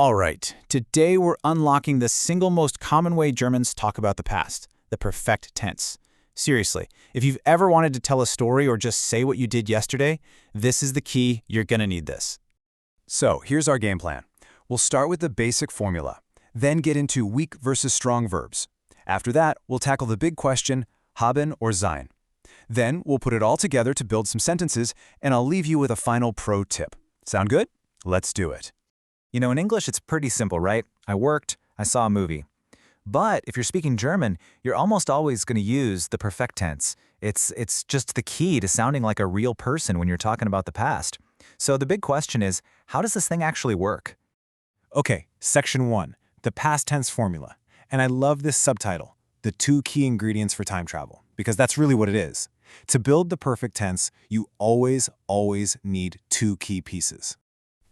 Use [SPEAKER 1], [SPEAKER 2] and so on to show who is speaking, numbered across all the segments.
[SPEAKER 1] All right, today we're unlocking the single most common way Germans talk about the past, the perfect tense. Seriously, if you've ever wanted to tell a story or just say what you did yesterday, this is the key. You're gonna need this.
[SPEAKER 2] So here's our game plan. We'll start with the basic formula, then get into weak versus strong verbs. After that, we'll tackle the big question, haben or sein. Then we'll put it all together to build some sentences, and I'll leave you with a final pro tip. Sound good? Let's do it.
[SPEAKER 3] You know, in English, it's pretty simple, right? I worked, I saw a movie. But if you're speaking German, you're almost always going to use the perfect tense. It's just the key to sounding like a real person when you're talking about the past. So the big question is, how does this thing actually work?
[SPEAKER 4] Okay, section 1, the past tense formula. And I love this subtitle, the 2 key ingredients for time travel, because that's really what it is. To build the perfect tense, you always need 2 key pieces.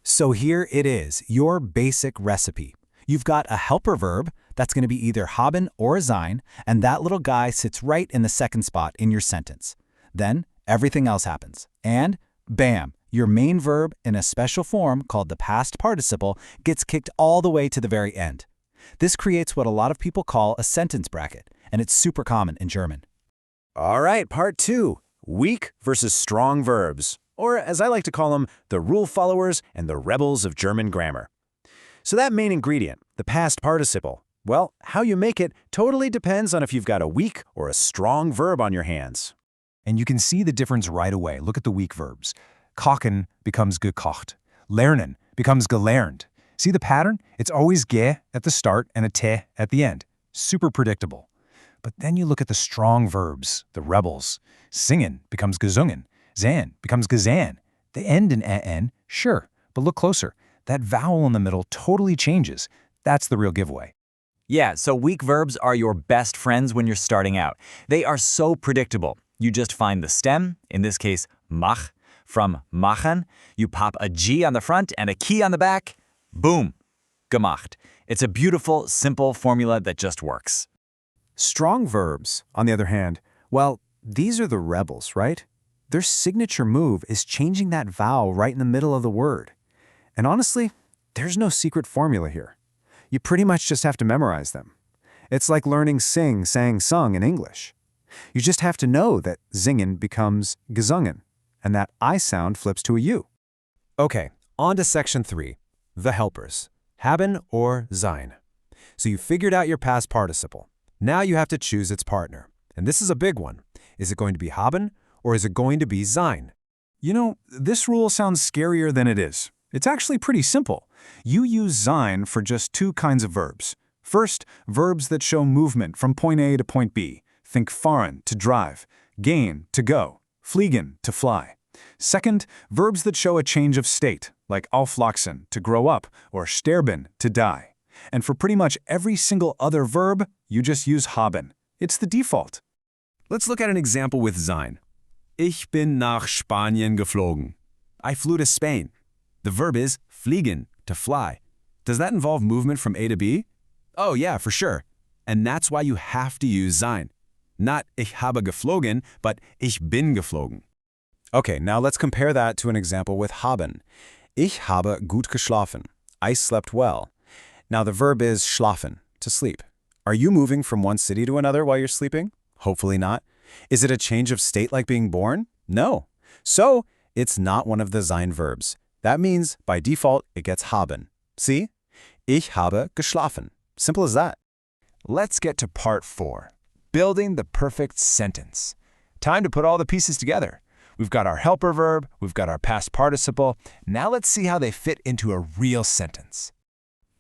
[SPEAKER 1] So here it is, your basic recipe. You've got a helper verb that's going to be either haben or sein, and that little guy sits right in the second spot in your sentence. Then everything else happens. And bam, your main verb in a special form called the past participle gets kicked all the way to the very end. This creates what a lot of people call a sentence bracket, and it's super common in German.
[SPEAKER 2] All right, part 2, weak versus strong verbs. Or, as I like to call them, the rule followers and the rebels of German grammar. So that main ingredient, the past participle, well, how you make it totally depends on if you've got a weak or a strong verb on your hands.
[SPEAKER 4] And you can see the difference right away. Look at the weak verbs. Kochen becomes gekocht. Lernen becomes gelernt. See the pattern? It's always ge at the start and a te at the end. Super predictable. But then you look at the strong verbs, the rebels. Singen becomes gesungen. Zan becomes gazan. They end in en, sure, but look closer. That vowel in the middle totally changes. That's the real giveaway.
[SPEAKER 3] Yeah, so weak verbs are your best friends when you're starting out. They are so predictable. You just find the stem, in this case, mach, from machen. You pop a G on the front and a key on the back. Boom, gemacht. It's a beautiful, simple formula that just works.
[SPEAKER 2] Strong verbs, on the other hand, well, these are the rebels, right? Their signature move is changing that vowel right in the middle of the word. And honestly, there's no secret formula here. You pretty much just have to memorize them. It's like learning sing, sang, sung in English. You just have to know that zingen becomes gesungen, and that I sound flips to a U.
[SPEAKER 4] Okay, on to section 3, the helpers, haben or sein. So you figured out your past participle. Now you have to choose its partner. And this is a big one. Is it going to be haben or is it going to be sein?
[SPEAKER 2] You know, this rule sounds scarier than it is. It's actually pretty simple. You use sein for just 2 kinds of verbs. First, verbs that show movement from point A to point B. Think fahren, to drive, gehen, to go, fliegen, to fly. Second, verbs that show a change of state, like aufwachsen, to grow up, or sterben, to die. And for pretty much every single other verb, you just use haben. It's the default.
[SPEAKER 4] Let's look at an example with sein. Ich bin nach Spanien geflogen. I flew to Spain. The verb is fliegen, to fly. Does that involve movement from A to B? Oh yeah, for sure. And that's why you have to use sein. Not ich habe geflogen, but ich bin geflogen.
[SPEAKER 2] Okay, now let's compare that to an example with haben. Ich habe gut geschlafen. I slept well. Now the verb is schlafen, to sleep. Are you moving from one city to another while you're sleeping? Hopefully not. Is it a change of state like being born? No. So, it's not one of the sein verbs. That means, by default, it gets haben. See? Ich habe geschlafen. Simple as that.
[SPEAKER 4] Let's get to part 4, building the perfect sentence. Time to put all the pieces together. We've got our helper verb, we've got our past participle. Now let's see how they fit into a real sentence.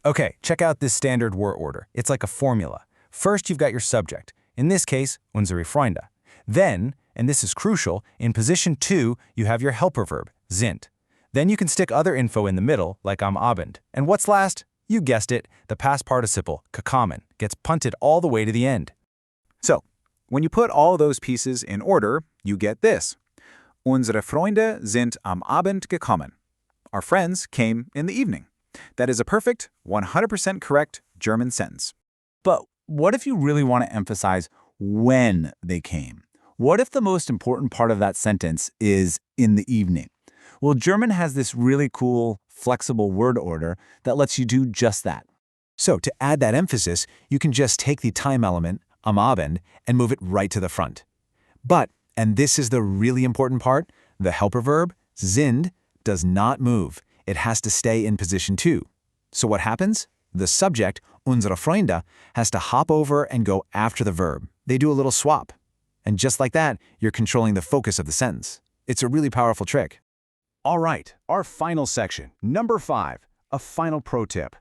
[SPEAKER 1] Okay, check out this standard word order. It's like a formula. First, you've got your subject. In this case, unsere Freunde. Then, and this is crucial, in position 2, you have your helper verb, sind. Then you can stick other info in the middle, like am Abend. And what's last? You guessed it, the past participle, gekommen, gets punted all the way to the end. So, when you put all those pieces in order, you get this. Unsere Freunde sind am Abend gekommen. Our friends came in the evening. That is a perfect, 100% correct German sentence. But what if you really want to emphasize when they came? What if the most important part of that sentence is in the evening?
[SPEAKER 2] Well, German has this really cool, flexible word order that lets you do just that.
[SPEAKER 4] So to add that emphasis, you can just take the time element, am Abend, and move it right to the front. But, and this is the really important part, the helper verb, sind, does not move. It has to stay in position 2. So what happens? The subject, unsere Freunde, has to hop over and go after the verb. They do a little swap. And just like that, you're controlling the focus of the sentence. It's a really powerful trick.
[SPEAKER 2] All right, our final section, number 5, a final pro tip.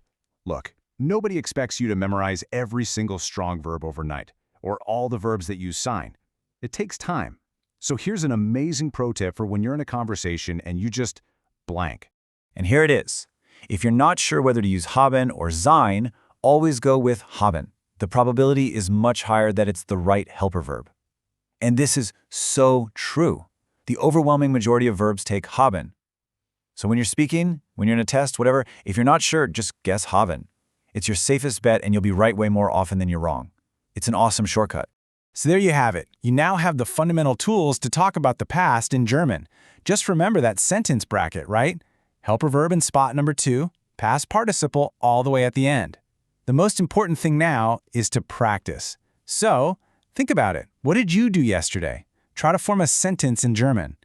[SPEAKER 2] Look, nobody expects you to memorize every single strong verb overnight, or all the verbs that use SEIN. It takes time. So here's an amazing pro tip for when you're in a conversation and you just blank.
[SPEAKER 3] And here it is. If you're not sure whether to use haben or sein, always go with haben. The probability is much higher that it's the right helper verb. And this is so true. The overwhelming majority of verbs take haben. So when you're speaking, when you're in a test, whatever, if you're not sure, just guess haben. It's your safest bet and you'll be right way more often than you're wrong. It's an awesome shortcut.
[SPEAKER 1] So there you have it. You now have the fundamental tools to talk about the past in German. Just remember that sentence bracket, right? Helper verb in spot number 2, past participle all the way at the end. The most important thing now is to practice. So, think about it. What did you do yesterday? Try to form a sentence in German.